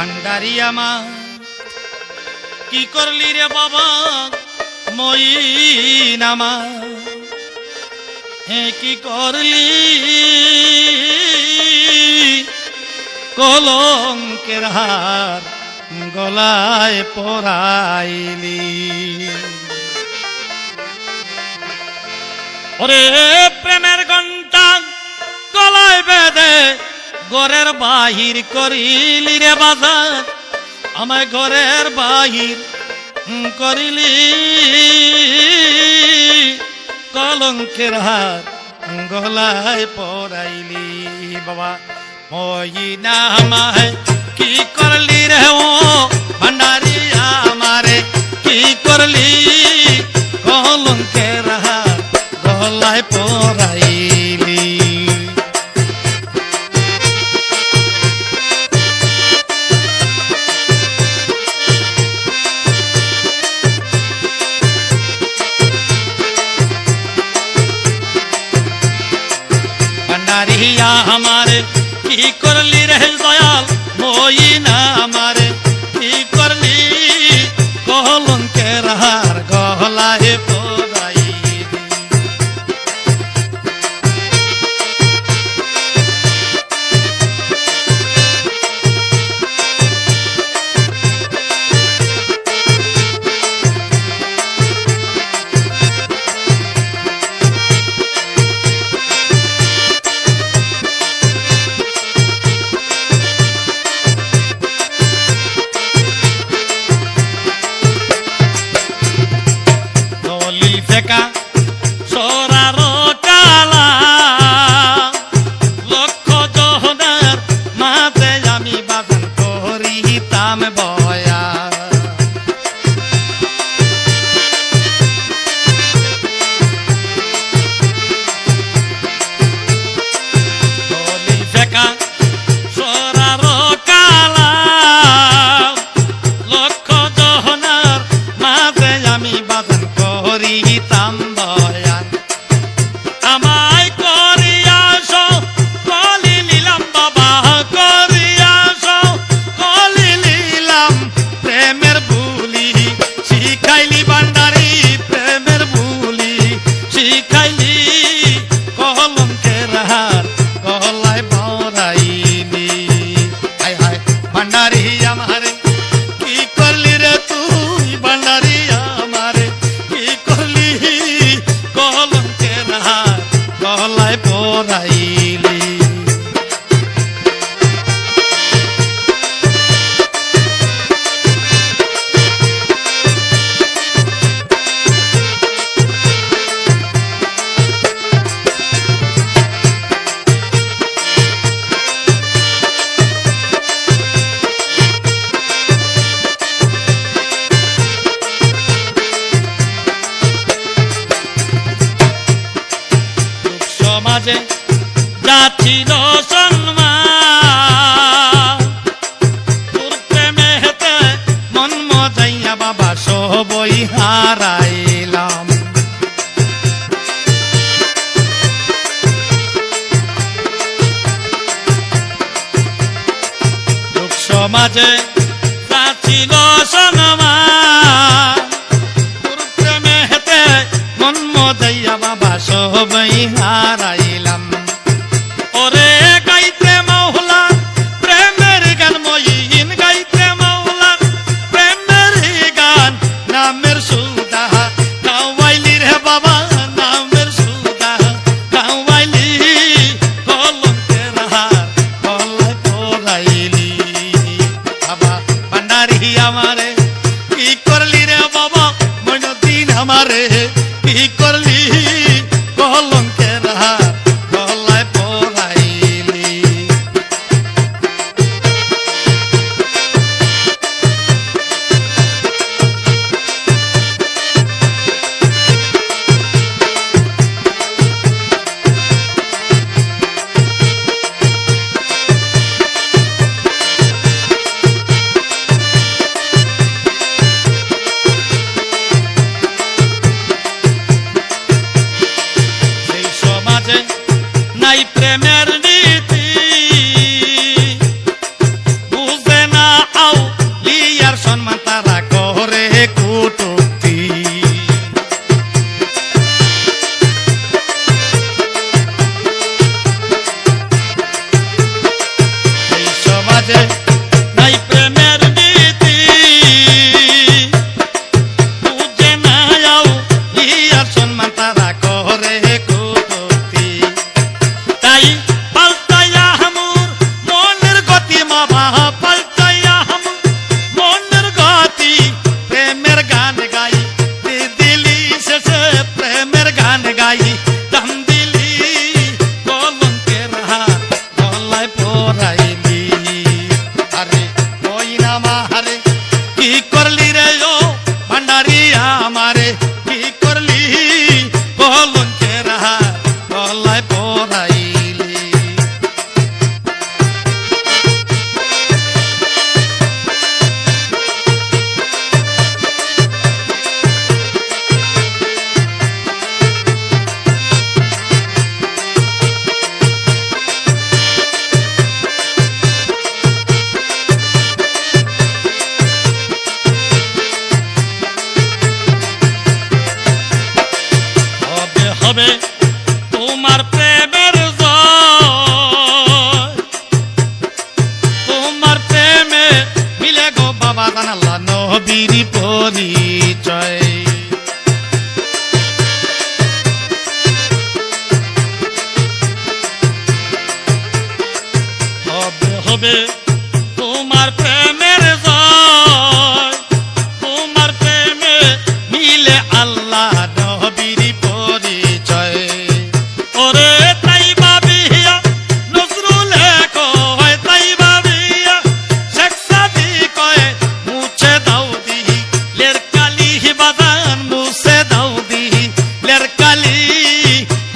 ভান্ডারি আমার কি করলি রে বাবা মইন আমার হে কি করলি কলঙ্কের হার গলায় পরাইলি ওরে প্রেমের ঘণ্টা গলায় বেঁধে ঘরের বাহির করিলি রে বাজার আমায় ঘরের বাহির করিলি কলঙ্কের হার গলায় পরাইলি বাবা মইনা আমায় কি করলি রে ও ভান্ডারি আমারে কি করলি কলঙ্কের হার গলায় পরাইলি ভান্ডারিয়া আমারে কি করলি রে দয়াল মইনা আমারে কি করলি কলঙ্কের হার গলায় পরাইলি ফেকা সরার কালা লক্ষ জহনার মাঝে আমি বাগান করিতাম বয়া ফেকা সরার কালা লক্ষ জহনার মাঝে আমি বাগান করিতাম বয়ান আমায় করিয়াস কলি নিলাম বাবা করিয়াস কলি নিলাম প্রেমের বুলি শিখাইলি ভান্ডারি প্রেমের বুলি শিখাইলি কলঙ্কের হার গলায় পরাইলি হায় হায় ভান্ডারি আমারে কি করলি রে তুই ভান্ডারি আমারে কলঙ্কের হার গলায় পরাইলি সমাজে যাচ্ছিল সম্মান তোর প্রেমে হেতে মন মজাইয়া বাবা সবই হারাইলাম সমাজে যাচ্ছিল সম্মান তোর প্রেমে হেতে মন মজাইয়া বাবা সবই হারাইলাম ওরে গাইতে মাওলা প্রেমের গান মইন গাইতে মাওলা প্রেমের গান নামের সুদা গাওয়াইলি রে বাবা নামের সুদা গাওয়াইলি কলঙ্কের হার গলায় পরাইলি বাবা ভান্ডারি আমারে কি করলি রে বাবা মইনুদ্দিন আমারে কি করলি কলঙ্কের হার গলায় পরাইলি নাই প্রেমের নীতি বুঝে না নবীর পরিচয়। হবে হবে তোমার প্রেমের জয়, তোমার প্রেমে মিলে আল্লাহ নবীর পরিচয়। ওরে তাই ভাবিয়া নজরুলে কয়, তাই ভাবিয়া শেখ সাদি কয়, মুছে দাও দিহি লের কালি বাদান, মুছে দাও দিহি লের কালি,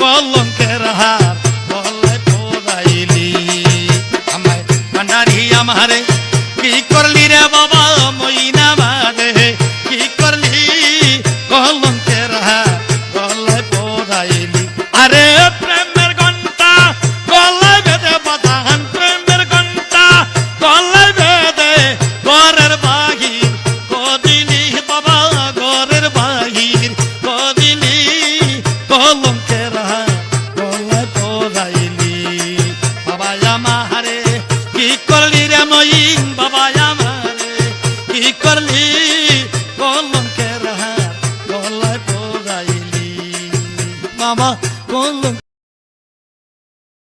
কলঙ্কের হার গলায় পরাইলি। আমায় ভান্ডারি আমারে কি করলি রে বাবা মইনা বাদে, কি করলি কলঙ্কের হার গলায় পরাইলি। আরে প্রেমের ঘন্টা গলায় বেঁধে বাঁধান, প্রেমের ঘন্টা গলায় বেঁধে ঘরের বাহির কদিলি বাবা, ঘরের বাহির কদিলি, কলঙ্কের হার গলায় পরাইলি। বাবা আমারে কি করলি রে মইন, বাবা আমারে কি করলি, কলঙ্কের হার গলায় পরাইলি। বাবা কলঙ্ক